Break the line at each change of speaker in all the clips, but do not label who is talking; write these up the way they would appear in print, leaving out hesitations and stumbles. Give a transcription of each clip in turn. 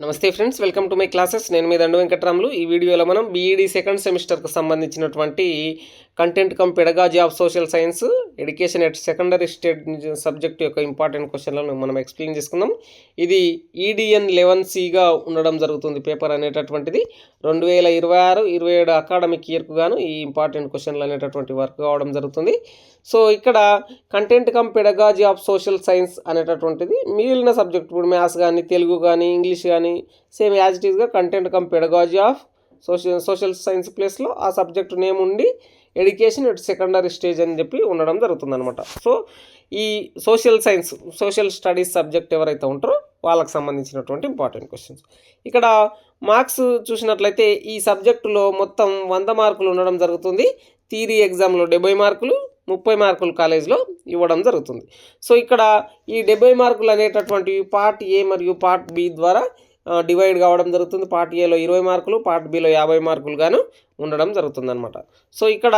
నమస్తే friends, welcome to my classes. నేను మీ దండు వెంకటరాములు. ఈ వీడియోలో మనం బీఈడి సెకండ్ సెమిస్టర్కి సంబంధించినటువంటి content cum pedagogy of social science education at secondary state subject యొక్క ఇంపార్టెంట్ క్వశ్చన్లను మనం ఎక్స్ప్లెయిన్ చేసుకుందాం. ఇది ఈడిఎన్ 11సిగా ఉండడం జరుగుతుంది. పేపర్ అనేటటువంటిది 2026-27 అకాడమిక్ ఇయర్కు గాను ఈ ఇంపార్టెంట్ క్వశ్చన్లు అనేటటువంటి వర్క్ కావడం జరుగుతుంది. సో ఇక్కడ content cum pedagogy of social science అనేటటువంటిది మిగిలిన సబ్జెక్ట్, ఇప్పుడు మ్యాథ్స్ కానీ, తెలుగు కానీ, ఇంగ్లీష్ కానీ సేమ్ యాజ్ ఇట్ ఈస్గా content cum pedagogy of social science ప్లేస్లో ఆ సబ్జెక్ట్ నేమ్ ఉండి ఎడ్యుకేషన్ ఎట్ సెకండరీ స్టేజ్ అని చెప్పి ఉండడం జరుగుతుందన్నమాట. సో ఈ social science, social studies subject ఎవరైతే ఉంటారో వాళ్ళకి సంబంధించినటువంటి ఇంపార్టెంట్ క్వశ్చన్స్. ఇక్కడ మార్క్స్ చూసినట్లయితే ఈ సబ్జెక్టులో మొత్తం 100 మార్కులు ఉండడం జరుగుతుంది. థియరీ ఎగ్జామ్లో 70 మార్కులు, 30 మార్కులు కాలేజ్లో ఇవ్వడం జరుగుతుంది. సో ఇక్కడ ఈ 70 మార్కులు అనేటటువంటివి పార్ట్ ఏ మరియు పార్ట్ బి ద్వారా డివైడ్ కావడం జరుగుతుంది. పార్ట్ ఏలో 20 మార్కులు, పార్ట్ బిలో 50 మార్కులు గాను ఉండడం జరుగుతుంది అనమాట. సో ఇక్కడ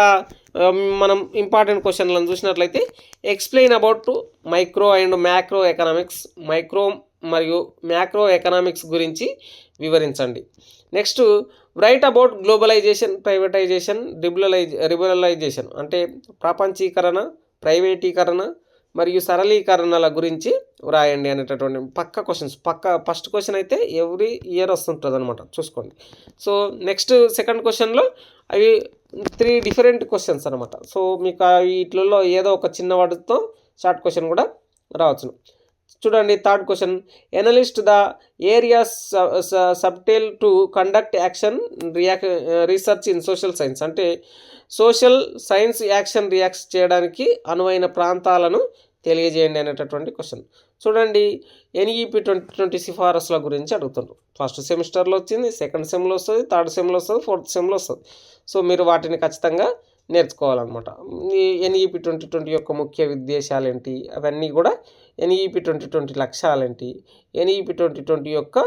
మనం ఇంపార్టెంట్ క్వశ్చన్లను చూసినట్లయితే explain about micro and macro economics, micro మరియు మ్యాక్రో ఎకనామిక్స్ గురించి వివరించండి. Next write about globalization, privatization, liberalization అంటే ప్రపంచీకరణ, ప్రైవేటీకరణ మరియు సరళీకరణల గురించి వ్రాయండి అనేటటువంటి ఫస్ట్ క్వశ్చన్ అయితే ఎవ్రీ ఇయర్ వస్తుంటుంది అనమాట, చూసుకోండి. సో నెక్స్ట్ సెకండ్ క్వశ్చన్లో అవి 3 డిఫరెంట్ క్వశ్చన్స్ అనమాట. సో మీకు వీటిలో ఏదో ఒక చిన్న వాటితో షార్ట్ క్వశ్చన్ కూడా రావచ్చును. చూడండి third question, analyse the areas suitable to conduct action research in social science అంటే సోషల్ సైన్స్ యాక్షన్ రియాక్ట్ చేయడానికి అనువైన ప్రాంతాలను తెలియజేయండి అనేటటువంటి క్వశ్చన్. చూడండి ఎన్ఈపి 2020 సిఫారసుల గురించి అడుగుతున్నారు. ఫస్ట్ సెమిస్టర్లో వచ్చింది, సెకండ్ సెమ్లో వస్తుంది, థర్డ్ సెమ్లో వస్తుంది, ఫోర్త్ సెమ్లో వస్తుంది. సో మీరు వాటిని ఖచ్చితంగా నేర్చుకోవాలన్నమాట. ఈ ఎన్ఈపి 2020 యొక్క ముఖ్య ఉద్దేశాలు ఏంటి, అవన్నీ కూడా ఎన్ఈపి 2020 లక్ష్యాలేంటి, ఎన్ఈపి 2020 యొక్క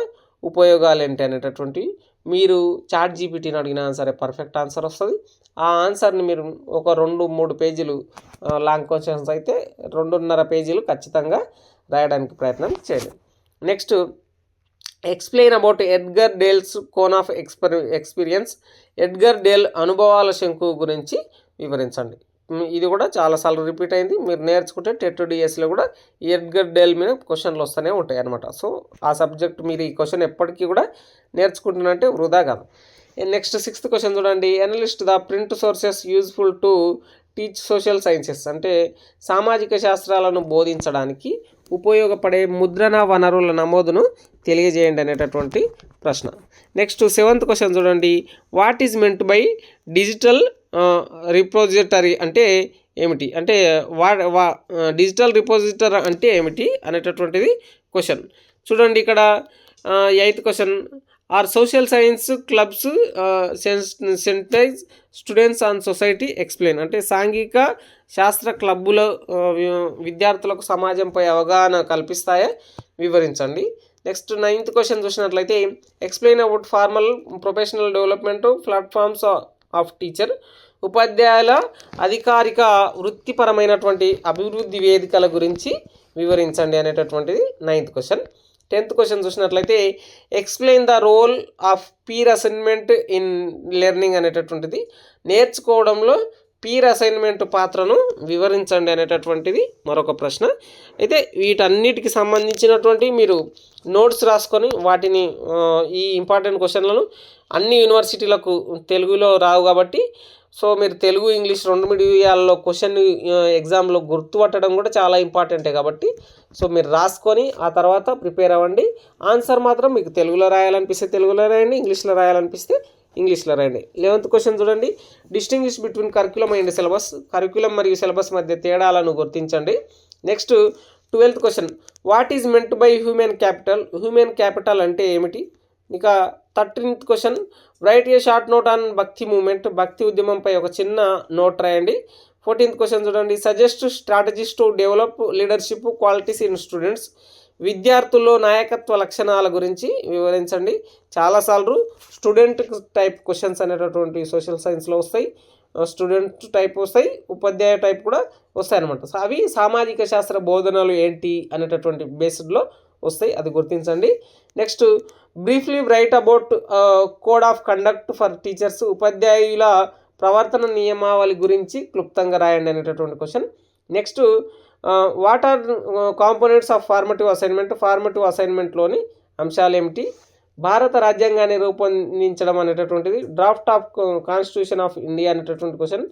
ఉపయోగాలు ఏంటి అనేటటువంటి మీరు చాట్ జీపీటీని అడిగినా సరే పర్ఫెక్ట్ ఆన్సర్ వస్తుంది. ఆ ఆన్సర్ని మీరు ఒక 2-3 పేజీలు లాంగ్ క్వశ్చన్స్ అయితే 2.5 పేజీలు ఖచ్చితంగా రాయడానికి ప్రయత్నం చేయండి. Next explain about Edgar Dale's cone of experience, Edgar Dale అనుభవాల శంకు గురించి వివరించండి. ఇది కూడా చాలాసార్లు రిపీట్ అయింది. మీరు నేర్చుకుంటే టెట్ డిఎస్లో కూడా ఎడ్గర్ డేల్ మీద క్వశ్చన్లు వస్తూనే ఉంటాయి అనమాట. సో ఆ సబ్జెక్ట్ మీరు ఈ క్వశ్చన్ ఎప్పటికీ కూడా నేర్చుకుంటున్నంటే వృధా కాదు. నెక్స్ట్ సిక్స్త్ క్వశ్చన్ చూడండి, analyst the print sources useful to teach social sciences అంటే సామాజిక శాస్త్రాలను బోధించడానికి ఉపయోగపడే ముద్రణ వనరుల నమోదును తెలియజేయండి అనేటటువంటి ప్రశ్న. నెక్స్ట్ సెవెంత్ క్వశ్చన్ చూడండి, what is meant by digital repository అంటే ఏమిటి, అంటే డిజిటల్ రిపోజిటరీ అంటే ఏమిటి అనేటటువంటిది క్వశ్చన్. చూడండి ఇక్కడ 8th question, are social science clubs sensitize students on society explain అంటే సాంఘిక శాస్త్ర క్లబ్బుల విద్యార్థులకు సమాజంపై అవగాహన కల్పిస్తాయా, వివరించండి. నెక్స్ట్ 9th క్వశ్చన్ చూసినట్లయితే explain about formal professional development platforms of teacher, ఉపాధ్యాయుల అధికారిక వృత్తిపరమైనటువంటి అభివృద్ధి వేదికల గురించి వివరించండి అనేటటువంటిది 9th క్వశ్చన్. 10th క్వశ్చన్ చూసినట్లయితే explain the role of peer assignment in learning అనేటటువంటిది నేర్చుకోవడంలో పీర్ అసైన్మెంట్ పాత్రను వివరించండి అనేటటువంటిది మరొక ప్రశ్న. అయితే వీటన్నిటికి సంబంధించినటువంటి మీరు నోట్స్ రాసుకొని వాటిని ఈ ఇంపార్టెంట్ క్వశ్చన్లను అన్ని యూనివర్సిటీలకు తెలుగులో రావు కాబట్టి సో మీరు తెలుగు ఇంగ్లీష్ 2 మీడియాల్లో క్వశ్చన్ ఎగ్జామ్లో గుర్తుపట్టడం కూడా చాలా ఇంపార్టెంటే కాబట్టి సో మీరు రాసుకొని ఆ తర్వాత ప్రిపేర్ అవ్వండి. ఆన్సర్ మాత్రం మీకు తెలుగులో రాయాలనిపిస్తే తెలుగులో రాయండి, ఇంగ్లీష్లో రాయాలనిపిస్తే ఇంగ్లీష్లో రాయండి. 11th క్వశ్చన్ చూడండి, distinguish between curriculum and syllabus, curriculum మరియు సిలబస్ మధ్య తేడాలను గుర్తించండి. Next 12th question, what is meant by human capital, human capital అంటే ఏమిటి. ఇక 13th question, right A short note on భక్తి మూమెంట్, భక్తి ఉద్యమంపై ఒక చిన్న నోట్ రాయండి. 14th క్వశ్చన్ చూడండి, suggest strategies to develop leadership qualities in students, విద్యార్థుల్లో నాయకత్వ లక్షణాల గురించి వివరించండి. చాలాసార్లు స్టూడెంట్ టైప్ క్వశ్చన్స్ అనేటటువంటి సోషల్ సైన్స్లో వస్తాయి, స్టూడెంట్ టైప్ వస్తాయి, ఉపాధ్యాయ టైప్ కూడా వస్తాయి అనమాట. సో అవి సామాజిక శాస్త్ర బోధనలు ఏంటి అనేటటువంటి బేస్డ్లో వస్తాయి, అది గుర్తించండి. Next briefly write about code of conduct for teachers, ఉపాధ్యాయుల ప్రవర్తన నియమావళి గురించి క్లుప్తంగా రాయండి అనేటటువంటి question. Next what are components of formative assignment, formative అసైన్మెంట్లోని అంశాలు ఏమిటి, భారత రాజ్యాంగాన్ని రూపొందించడం అనేటటువంటిది, draft of constitution of India అనేటటువంటి క్వశ్చన్,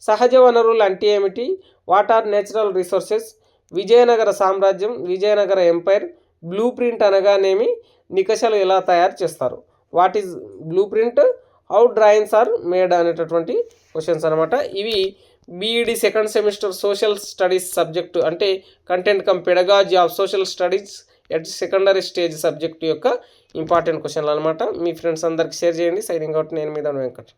సహజ వనరులు అంటే ఏమిటి, what are natural resources, Vijayanagara సామ్రాజ్యం, విజయనగర ఎంపైర్, బ్లూ ప్రింట్ అనగానేమి, నికషాలు ఎలా తయారు చేస్తారు, what is blueprint, how drawings are made అనేటటువంటి క్వశ్చన్స్ అనమాట. ఇవి BEd second semester social studies subject అంటే content cum pedagogy of social studies at secondary stage subject యొక్క ఇంపార్టెంట్ క్వశ్చన్లు అనమాట. మీ ఫ్రెండ్స్ అందరికి షేర్ చేయండి. సైనింగ్ అవుట్, నేను మీ దండు వెంకట్.